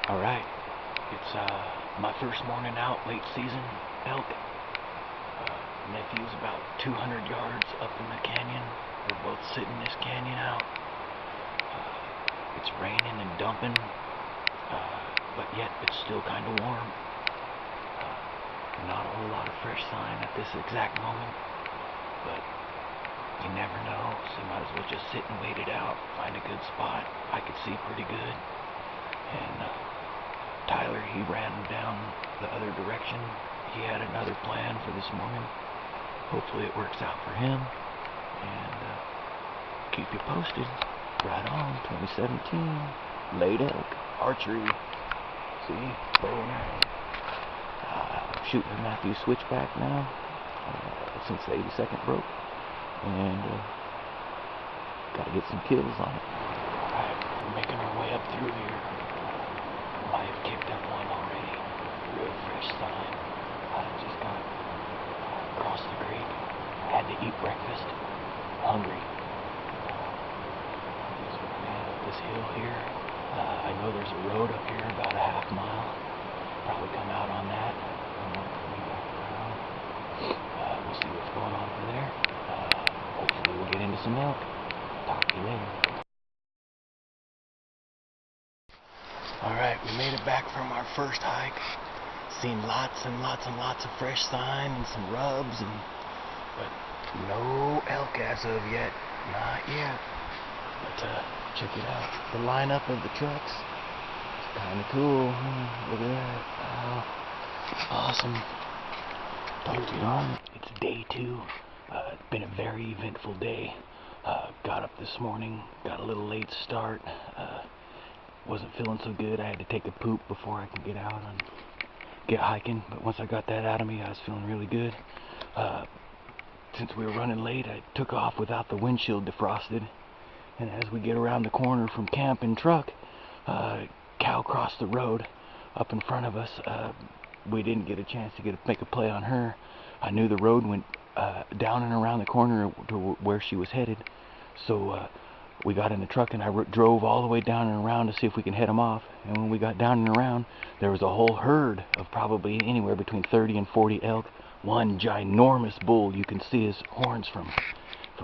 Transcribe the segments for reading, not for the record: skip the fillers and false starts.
Alright, it's my first morning out, late season elk. Nephew's about 200 yards up in the canyon. We're both sitting this canyon out. It's raining and dumping, but yet it's still kind of warm. Not a whole lot of fresh sign at this exact moment, but you never know, so you might as well just sit and wait it out, find a good spot. I could see pretty good, and Tyler, he ran down the other direction. He had another plan for this morning. Hopefully it works out for him, and keep you posted. Right on, 2017, late elk, archery, see, bow and arrow. I'm shooting a Matthew switchback now, since the 82nd broke, and gotta get some kills on it. Alright, we're making our way up through here. Might have kicked up one already. Real fresh sign. I just got across the creek. Had to eat breakfast. Hungry. So we're heading up this hill here. I know there's a road up here about a half mile. Probably come out on that. We'll see what's going on over there. Hopefully we'll get into some elk. Talk to you later. Alright, we made it back from our first hike. Seen lots and lots and lots of fresh sign and some rubs, but no elk as of yet. Not yet. But check it out. The lineup of the trucks. It's kind of cool. Look at that. Wow. Awesome. Talk to you on. It's day 2. It's been a very eventful day. Got up this morning. Got a little late start. Wasn't feeling so good. I had to take a poop before I could get out and get hiking, but once I got that out of me, I was feeling really good. Since we were running late, I took off without the windshield defrosted, and as we get around the corner from camp and truck, cow crossed the road up in front of us. We didn't get a chance to make a play on her. I knew the road went down and around the corner to where she was headed, so we got in the truck and I drove all the way down and around to see if we can head them off. And when we got down and around, there was a whole herd of probably anywhere between 30 and 40 elk. One ginormous bull, you can see his horns from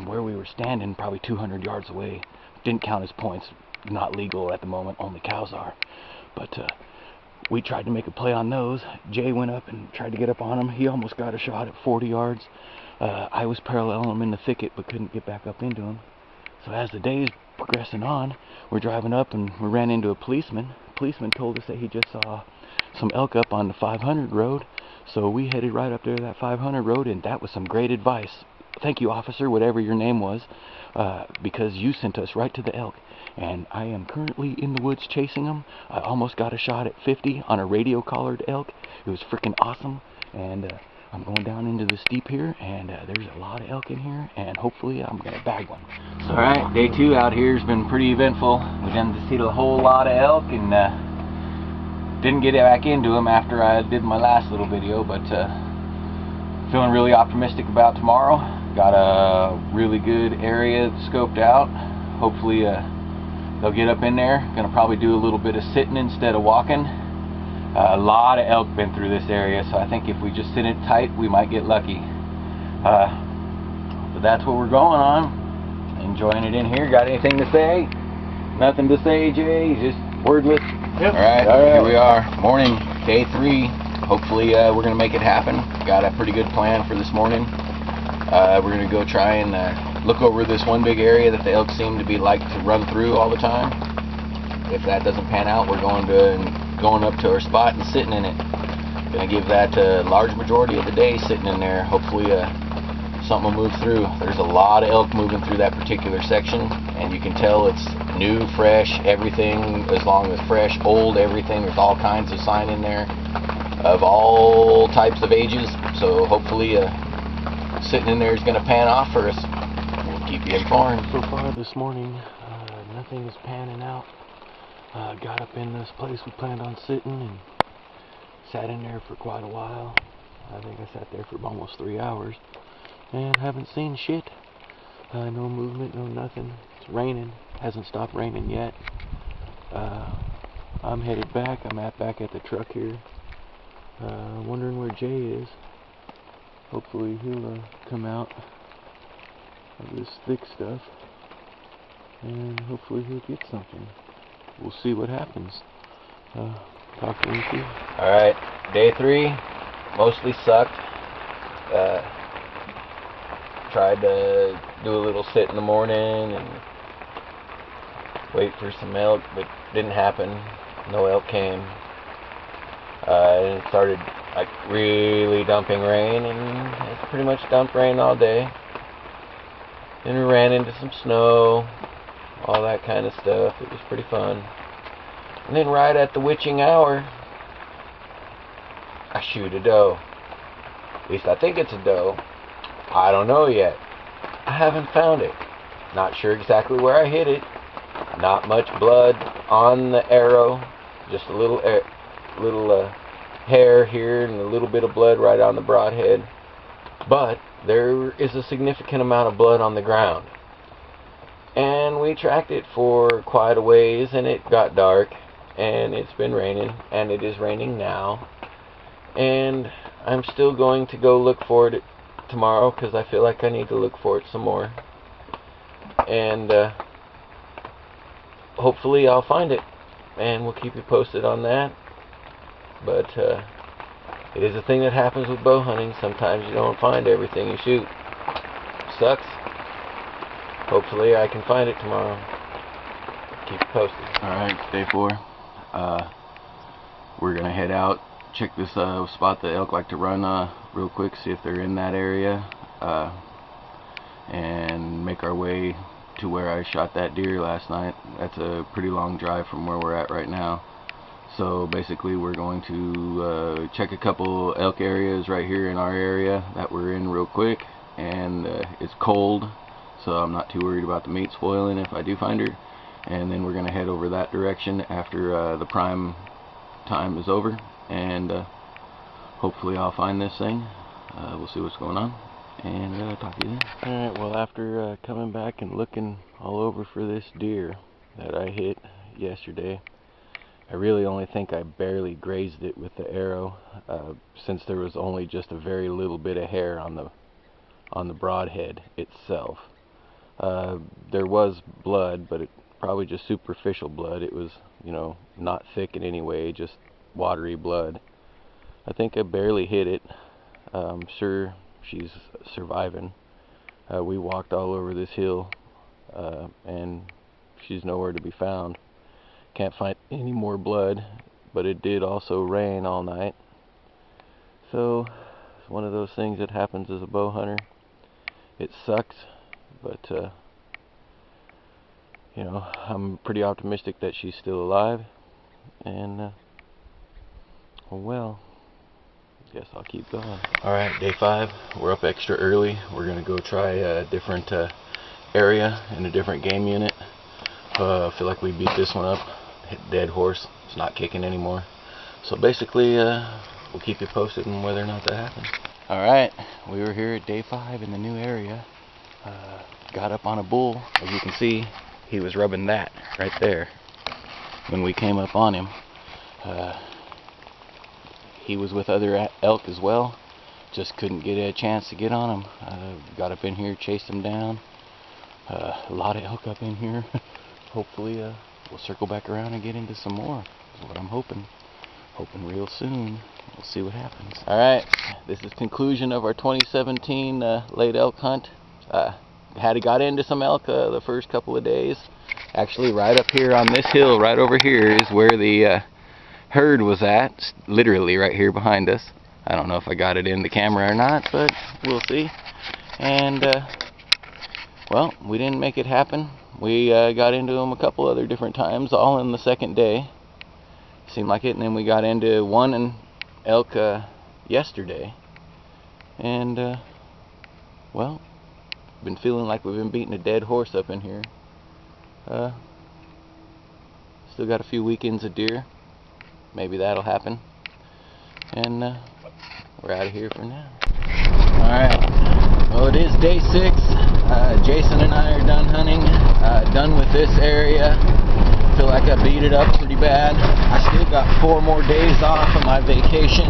where we were standing, probably 200 yards away. Didn't count as points, not legal at the moment, only cows are. But we tried to make a play on those. Jay went up and tried to get up on him. He almost got a shot at 40 yards. I was paralleling him in the thicket but couldn't get back up into him. So as the day is progressing on, we're driving up and we ran into a policeman. The policeman told us that he just saw some elk up on the 500 road. So we headed right up there to that 500 road, and that was some great advice. Thank you, officer, whatever your name was, because you sent us right to the elk. And I am currently in the woods chasing them. I almost got a shot at 50 on a radio collared elk. It was freaking awesome. And I'm going down into the steep here, and there's a lot of elk in here, and hopefully I'm going to bag one. So, alright, day 2 out here has been pretty eventful. We done to see a whole lot of elk, and didn't get back into them after I did my last little video, but feeling really optimistic about tomorrow. Got a really good area scoped out. Hopefully they'll get up in there. Gonna probably do a little bit of sitting instead of walking. A lot of elk been through this area, so I think if we just sit it tight, we might get lucky. But that's what we're going on. Enjoying it in here. Got anything to say? Nothing to say, Jay? Just wordless? Yep. Alright, here we are. Morning, day 3. Hopefully we're going to make it happen. Got a pretty good plan for this morning. We're going to go try and look over this one big area that the elk seem to be like to run through all the time. If that doesn't pan out, we're going up to our spot and sitting in it. Gonna give that a large majority of the day sitting in there. Hopefully something will move through. There's a lot of elk moving through that particular section, and you can tell it's new, fresh, everything, as long as fresh, old, everything. There's all kinds of sign in there of all types of ages, so hopefully sitting in there is going to pan off for us. We'll keep you informed. So far this morning, nothing is panning out. Got up in this place we planned on sitting and sat in there for quite a while. I think I sat there for almost 3 hours and haven't seen shit. No movement, no nothing. It's raining. Hasn't stopped raining yet. I'm headed back. I'm back at the truck here. Wondering where Jay is. Hopefully he'll come out of this thick stuff, and hopefully he'll get something. We'll see what happens. Talk to you soon. Alright, day 3 mostly sucked. Tried to do a little sit in the morning and wait for some elk, but didn't happen. No elk came. It started like really dumping rain, and it's pretty much dumped rain all day. Then we ran into some snow, all that kind of stuff. It was pretty fun. And then right at the witching hour, I shoot a doe. At least I think it's a doe. I don't know yet. I haven't found it. Not sure exactly where I hit it. Not much blood on the arrow. Just a little hair here and a little bit of blood right on the broadhead. But there is a significant amount of blood on the ground. And we tracked it for quite a ways, and it got dark, and it's been raining, and it is raining now. And I'm still going to go look for it tomorrow because I feel like I need to look for it some more. And hopefully I'll find it, and we'll keep you posted on that. But it is a thing that happens with bow hunting. Sometimes you don't find everything you shoot. Sucks. Hopefully I can find it tomorrow. Keep you posted. Alright, day 4. We're gonna head out, check this spot that elk like to run real quick, see if they're in that area, and make our way to where I shot that deer last night. That's a pretty long drive from where we're at right now. So basically we're going to check a couple elk areas right here in our area that we're in real quick, and it's cold, so I'm not too worried about the meat spoiling if I do find her. And then we're going to head over that direction after the prime time is over, and hopefully I'll find this thing. We'll see what's going on, and talk to you then. Alright, well, after coming back and looking all over for this deer that I hit yesterday, I really only think I barely grazed it with the arrow, since there was only just a very little bit of hair on the broadhead itself. There was blood, but it probably just superficial blood. It was, you know, not thick in any way, just watery blood. I think I barely hit it. I'm sure she's surviving. We walked all over this hill, and she's nowhere to be found. Can't find any more blood, but it did also rain all night. So it's one of those things that happens as a bow hunter. It sucks, but you know, I'm pretty optimistic that she's still alive, and well, I guess I'll keep going. Alright, day 5. We're up extra early. We're gonna go try a different area in a different game unit. I feel like we beat this one up. Hit dead horse. It's not kicking anymore. So basically, we'll keep you posted on whether or not that happens. Alright, we were here at day 5 in the new area. Got up on a bull. As you can see, he was rubbing that right there when we came up on him. He was with other elk as well. Just couldn't get a chance to get on him. Got up in here, chased him down. A lot of elk up in here. Hopefully we'll circle back around and get into some more. That's what I'm hoping. Hoping real soon. We'll see what happens. Alright, this is conclusion of our 2017 late elk hunt. Got into some elk the first couple of days. Actually, right up here on this hill, right over here, is where the herd was at. Literally right here behind us. I don't know if I got it in the camera or not, but we'll see. And well, we didn't make it happen. We got into them a couple other different times, all in the second day. Seemed like it, and then we got into one elk yesterday. And well, been feeling like we've been beating a dead horse up in here. Still got a few weekends of deer. Maybe that'll happen. And we're out of here for now. Alright, well, it is day 6. Jason and I are done hunting, done with this area. feel like I beat it up pretty bad. I still got 4 more days off of my vacation.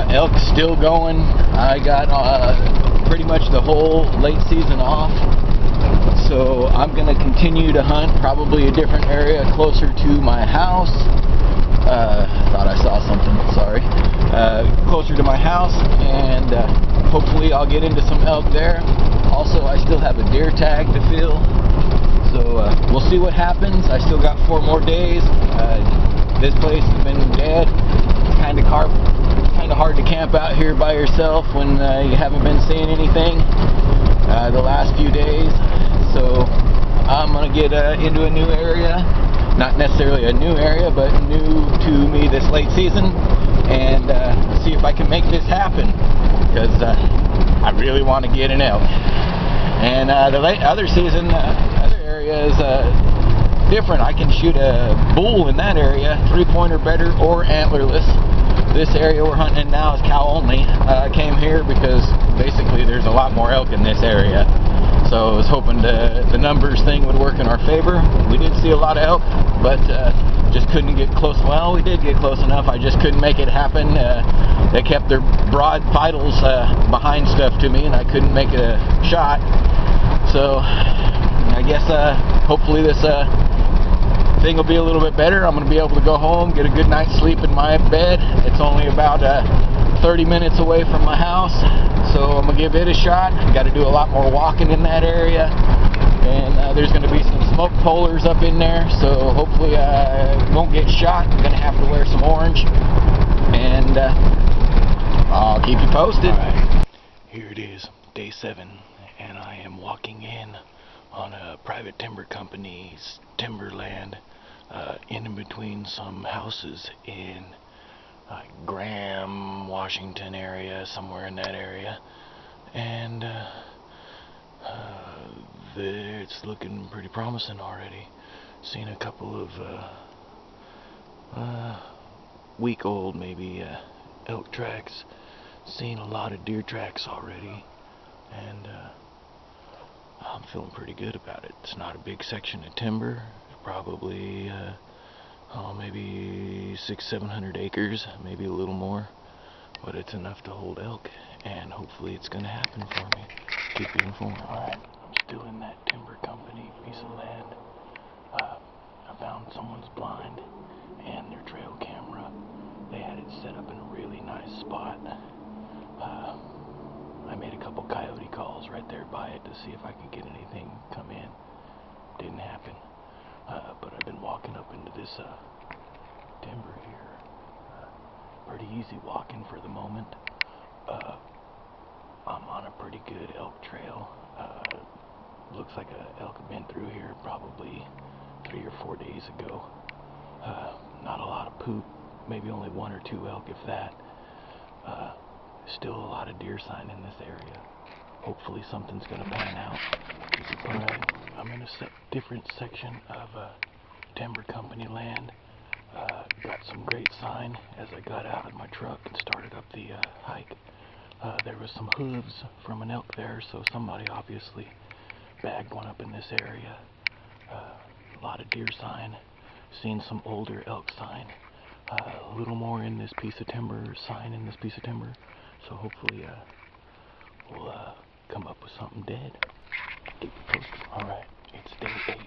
Elk's still going. I got pretty much the whole late season off. So I'm going to continue to hunt probably a different area closer to my house. Thought I saw something, sorry. Closer to my house, and hopefully I'll get into some elk there. Also, I still have a deer tag to fill. So we'll see what happens. I still got 4 more days. This place has been dead. It's kind of hard to camp out here by yourself when you haven't been seeing anything the last few days. So I'm going to get into a new area. Not necessarily a new area, but new to me this late season. And see if I can make this happen. Because I really want to get an elk. And the other season, other area is different. I can shoot a bull in that area, 3-pointer better or antlerless. This area we're hunting in now is cow only. I came here because basically there's a lot more elk in this area. So I was hoping the numbers thing would work in our favor. We did see a lot of elk, but just couldn't get close. Well, we did get close enough. I just couldn't make it happen. They kept their broad vitals behind stuff to me, and I couldn't make it a shot. So I guess hopefully this thing will be a little bit better. I'm going to be able to go home, get a good night's sleep in my bed. It's only about 30 minutes away from my house, so I'm going to give it a shot. Got to do a lot more walking in that area, and there's going to be some smoke polars up in there, so hopefully I won't get shot. I'm going to have to wear some orange, and I'll keep you posted. Alright, here it is, day 7, and I am walking in on a private timber company's timberland, in between some houses in Graham, Washington area, somewhere in that area, and it's looking pretty promising already. Seen a couple of week-old maybe elk tracks, seen a lot of deer tracks already, and I'm feeling pretty good about it. It's not a big section of timber, probably maybe 600-700 acres, maybe a little more, but it's enough to hold elk, and hopefully it's going to happen for me. Keep you informed. Alright, I'm still in that timber company piece of land. I found someone's blind and their trail camera. They had it set up in a really nice spot. I made a couple coyote calls right there by it to see if I could get anything come in. Didn't happen. But I've been walking up into this timber here. Pretty easy walking for the moment. I'm on a pretty good elk trail. Looks like an elk had been through here probably 3 or 4 days ago. Not a lot of poop. Maybe only 1 or 2 elk, if that. Still a lot of deer sign in this area. Hopefully something's going to pan out. Alright, I'm in a different section of timber company land. Got some great sign as I got out of my truck and started up the hike. There was some hooves from an elk there, so somebody obviously bagged one up in this area. A lot of deer sign. Seen some older elk sign. A little more in this piece of timber, sign in this piece of timber. So hopefully we'll come up with something dead. Keep you posted. Alright, it's day 8.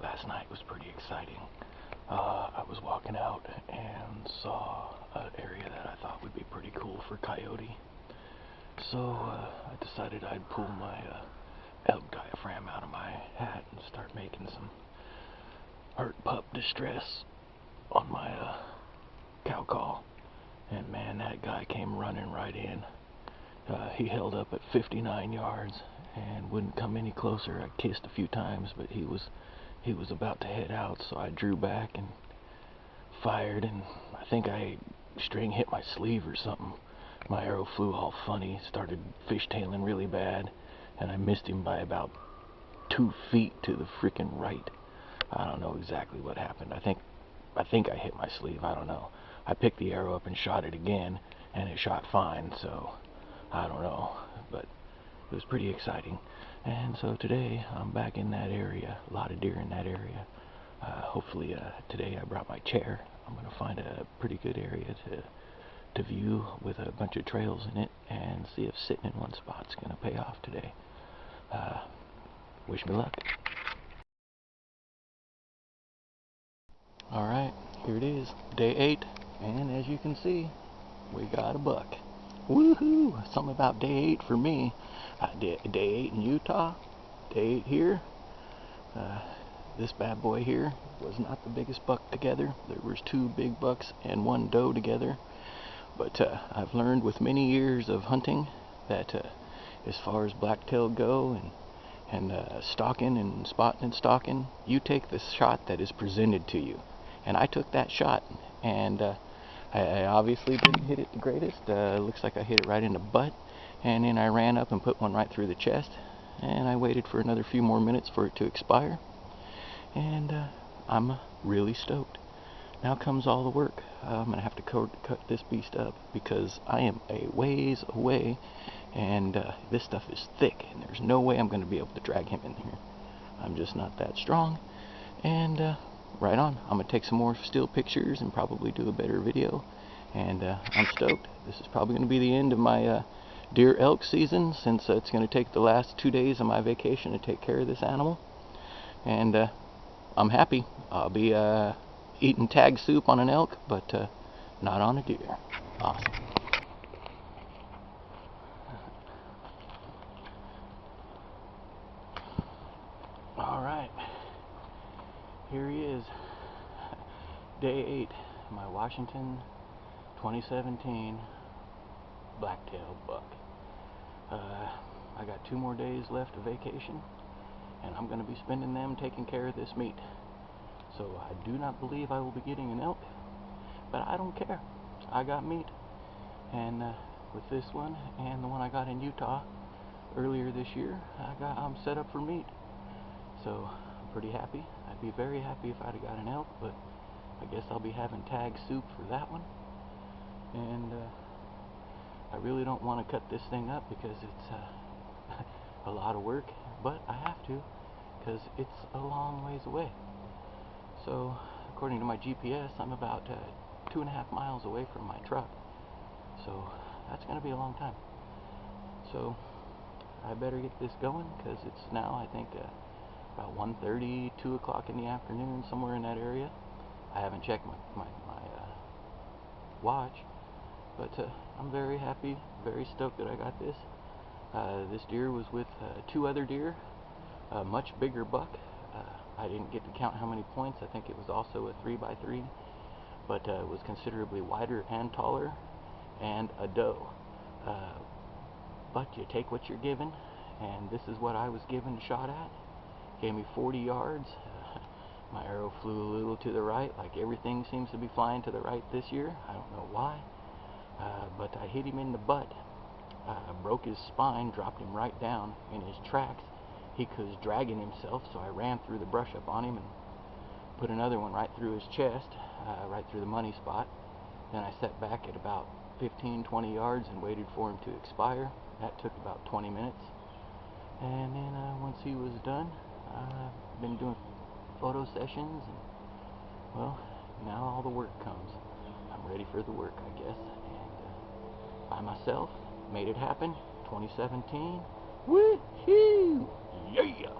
Last night was pretty exciting. I was walking out and saw an area that I thought would be pretty cool for coyote. So I decided I'd pull my elk diaphragm out of my hat and start making some hurt pup distress on my cow call. And man, that guy came running right in. He held up at 59 yards and wouldn't come any closer. I kissed a few times, but he was about to head out, so I drew back and fired, and I think string hit my sleeve or something. My arrow flew all funny, started fishtailing really bad, and I missed him by about 2 feet to the freaking right. I don't know exactly what happened. I think I hit my sleeve. I don't know. I picked the arrow up and shot it again, and it shot fine, so I don't know, but it was pretty exciting. And so today I'm back in that area, a lot of deer in that area. Hopefully today I brought my chair. I'm going to find a pretty good area to view with a bunch of trails in it and see if sitting in one spot's going to pay off today. Wish me luck. Alright, here it is, day 8, and as you can see, we got a buck. Woohoo! Something about day 8 for me. Day 8 in Utah, day 8 here. This bad boy here was not the biggest buck together. There was 2 big bucks and 1 doe together. But I've learned with many years of hunting that as far as blacktail go and stalking and spotting and stalking, you take the shot that is presented to you. And I took that shot, and I obviously didn't hit it the greatest. Looks like I hit it right in the butt, and then I ran up and put one right through the chest, and I waited for another few more minutes for it to expire, and I'm really stoked. Now comes all the work. I'm going to have to cut this beast up because I am a ways away, and this stuff is thick, and there's no way I'm going to be able to drag him in here. I'm just not that strong, and right on. I'm going to take some more still pictures and probably do a better video, and I'm stoked. This is probably going to be the end of my deer elk season, since it's going to take the last 2 days of my vacation to take care of this animal, and I'm happy. I'll be eating tag soup on an elk, but not on a deer. Awesome. Alright, here he is, day 8, my Washington 2017 blacktail buck. I got 2 more days left of vacation, and I'm going to be spending them taking care of this meat. So I do not believe I will be getting an elk, but I don't care. I got meat, and with this one and the one I got in Utah earlier this year, I'm set up for meat. So I'm pretty happy. I'd be very happy if I'd have got an elk, but I guess I'll be having tag soup for that one. And I really don't want to cut this thing up because it's a lot of work, but I have to because it's a long ways away. So according to my GPS, I'm about 2.5 miles away from my truck. So that's going to be a long time. So I better get this going because it's now, I think, about 1:30, 2 o'clock in the afternoon, somewhere in that area. I haven't checked my watch, but I'm very happy, very stoked that I got this. This deer was with 2 other deer, a much bigger buck. I didn't get to count how many points. I think it was also a 3x3, but it was considerably wider and taller, and a doe. But you take what you're given, and this is what I was given a shot at. Gave me 40 yards. My arrow flew a little to the right, like everything seems to be flying to the right this year. I don't know why, but I hit him in the butt. Broke his spine, dropped him right down in his tracks. He was dragging himself, so I ran through the brush up on him and put another one right through his chest, right through the money spot. Then I sat back at about 15-20 yards and waited for him to expire. That took about 20 minutes. And then once he was done, I've been doing photo sessions, and well, now all the work comes. I'm ready for the work, I guess, and by myself, made it happen. 2017, woohoo, yeah!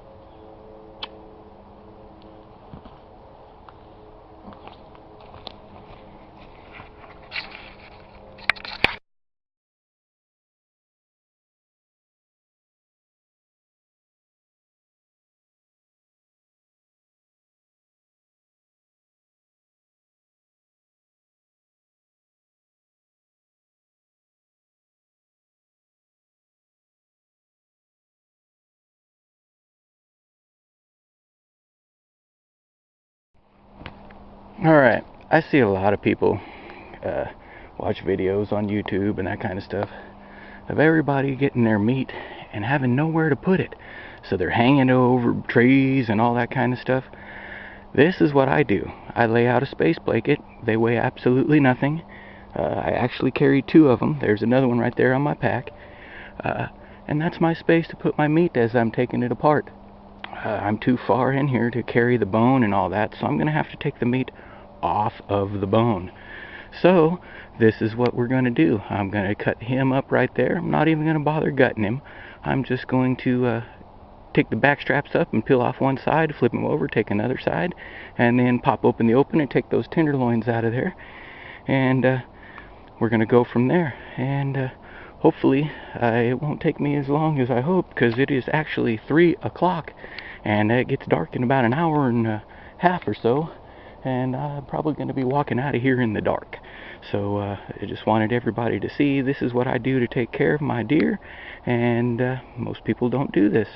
Alright, I see a lot of people watch videos on YouTube and that kind of stuff of everybody getting their meat and having nowhere to put it. So they're hanging over trees and all that kind of stuff. This is what I do. I lay out a space blanket. They weigh absolutely nothing. I actually carry 2 of them. There's another one right there on my pack. and that's my space to put my meat as I'm taking it apart. I'm too far in here to carry the bone and all that, so I'm going to have to take the meat off of the bone. So this is what we're going to do. I'm going to cut him up right there. I'm not even going to bother gutting him. I'm just going to take the back straps up and peel off one side, flip him over, take another side, and then pop open the open and take those tenderloins out of there. And we're going to go from there. And hopefully it won't take me as long as I hope, because it is actually 3 o'clock and it gets dark in about an hour and a half or so, and I'm probably going to be walking out of here in the dark. So I just wanted everybody to see this is what I do to take care of my deer, and most people don't do this.